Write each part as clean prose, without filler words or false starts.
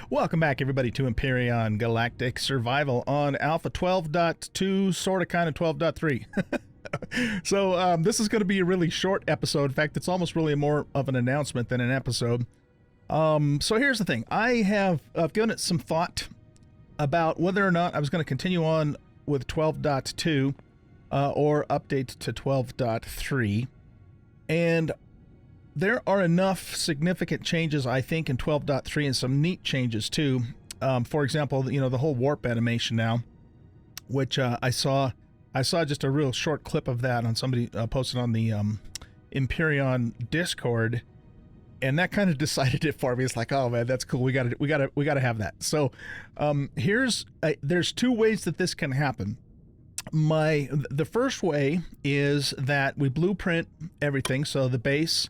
Welcome back, everybody, to Empyrion Galactic Survival on Alpha 12.2, sort of kind of 12.3. So this is going to be a really short episode. In fact, it's almost really more of an announcement than an episode. So here's the thing. I've given it some thought about whether or not I was going to continue on with 12.2 or update to 12.3. And there are enough significant changes, I think, in 12.3 and some neat changes, too. For example, you know, the whole warp animation now, which I saw just a real short clip of that on somebody posted on the Empyrion Discord, and that kind of decided it for me. It's like, oh man, that's cool. We got to have that. So there's two ways that this can happen. The first way is that we blueprint everything, so the base.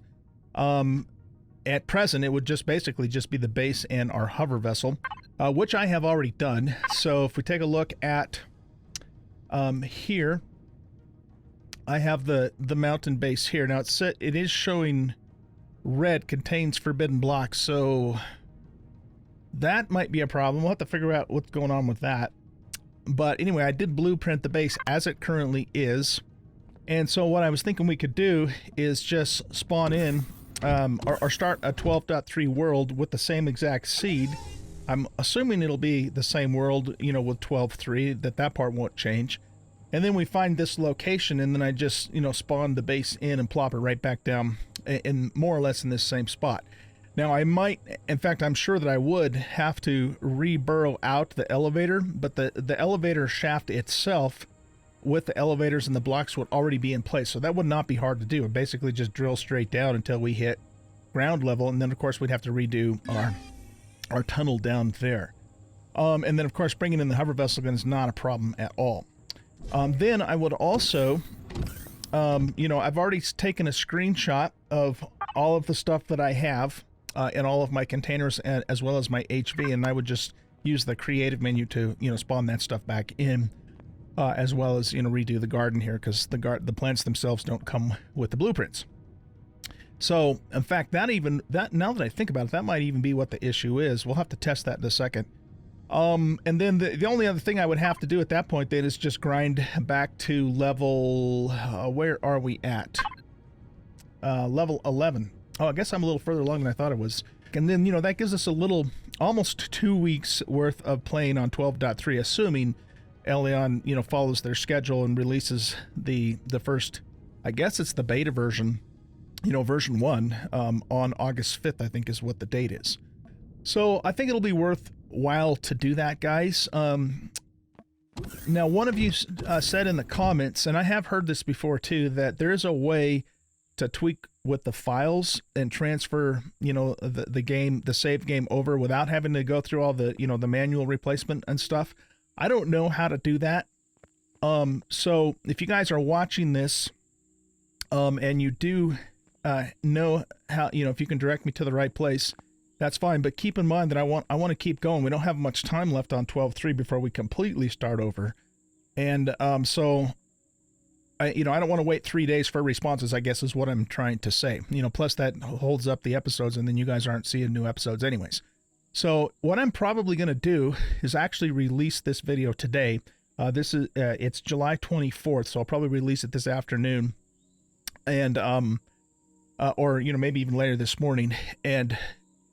At present, it would basically be the base and our hover vessel, which I have already done. So if we take a look at here, I have the mountain base here. Now it is showing red, contains forbidden blocks, so that might be a problem. We'll have to figure out what's going on with that. But anyway, I did blueprint the base as it currently is. And so what I was thinking we could do is just spawn in or start a 12.3 world with the same exact seed. I'm assuming it'll be the same world, you know, with 12.3, that part won't change. And then we find this location, and then I just, you know, spawn the base in and plop it right back down in more or less in this same spot. Now I might, in fact, I'm sure that I would have to re-burrow out the elevator, but the elevator shaft itself with the elevators and the blocks would already be in place, so that would not be hard to do. It basically just drill straight down until we hit ground level, and then of course we'd have to redo our tunnel down there. And then of course bringing in the hover vessel gun is not a problem at all. Then I would also, you know, I've already taken a screenshot of all of the stuff that I have in all of my containers, as well as my HV, and I would just use the creative menu to, you know, spawn that stuff back in. As well as, you know, redo the garden here, because the plants themselves don't come with the blueprints. So, in fact, now that I think about it, that might even be what the issue is. We'll have to test that in a second. And then the only other thing I would have to do at that point then is just grind back to level, where are we at? Level 11. Oh, I guess I'm a little further along than I thought it was. And then, you know, that gives us almost 2 weeks worth of playing on 12.3, assuming Elion, you know, follows their schedule and releases the first, I guess it's the beta version, you know, version 1 on August 5th, I think is what the date is. So I think it'll be worthwhile to do that, guys. Now, one of you said in the comments, and I have heard this before too, that there is a way to tweak with the files and transfer, you know, the save game over without having to go through all the, you know, the manual replacement and stuff. I don't know how to do that. So if you guys are watching this, and you do know how, you know, if you can direct me to the right place, that's fine. But keep in mind that I want to keep going. We don't have much time left on 12.3 before we completely start over. And so I don't want to wait 3 days for responses, I guess is what I'm trying to say. You know, plus that holds up the episodes, and then you guys aren't seeing new episodes anyways. So what I'm probably going to do is actually release this video today. It's July 24th, so I'll probably release it this afternoon, and or, you know, maybe even later this morning. And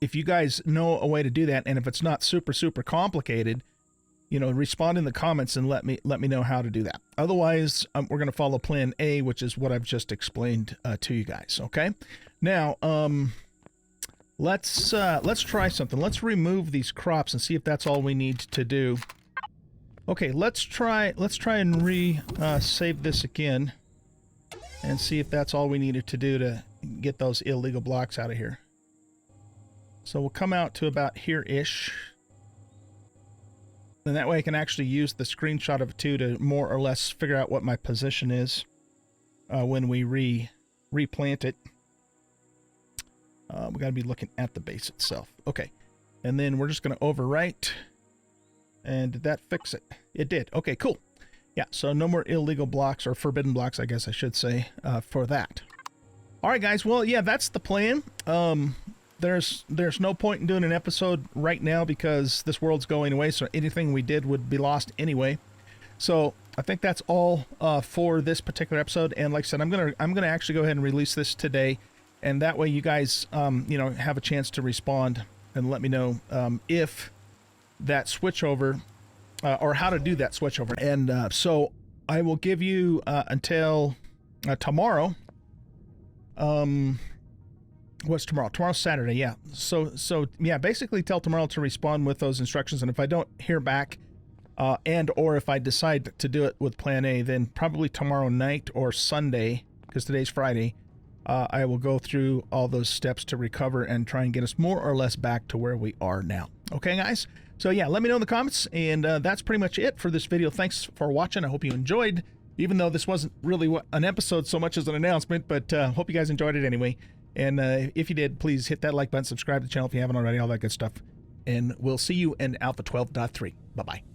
if you guys know a way to do that, and if it's not super complicated, you know, respond in the comments and let me know how to do that. Otherwise, we're going to follow Plan A, which is what I've just explained to you guys. Okay, now let's try something. Let's remove these crops and see if that's all we need to do. Okay, let's try and save this again and see if that's all we needed to do to get those illegal blocks out of here. So we'll come out to about here-ish. And that way I can actually use the screenshot of it too to more or less figure out what my position is when we replant it. We got to be looking at the base itself. Okay. And then we're just going to overwrite. And did that fix it? It did. Okay, cool. Yeah, so no more illegal blocks, or forbidden blocks, I guess I should say, for that. All right, guys. Well, yeah, that's the plan. there's no point in doing an episode right now because this world's going away, so anything we did would be lost anyway. So I think that's all for this particular episode. And like I said, I'm gonna actually go ahead and release this today, and that way you guys you know, have a chance to respond and let me know if that switchover or how to do that switchover. And so I will give you until tomorrow. What's tomorrow? Tomorrow's Saturday, yeah. So yeah, basically tell tomorrow to respond with those instructions, and if I don't hear back, and or if I decide to do it with Plan A, then probably tomorrow night or Sunday, because today's Friday, I will go through all those steps to recover and try and get us more or less back to where we are now. Okay, guys? So yeah, let me know in the comments, and that's pretty much it for this video. Thanks for watching. I hope you enjoyed, even though this wasn't really an episode so much as an announcement, but hope you guys enjoyed it anyway. And if you did, please hit that like button, subscribe to the channel if you haven't already, all that good stuff. And we'll see you in Alpha 12.3. Bye-bye.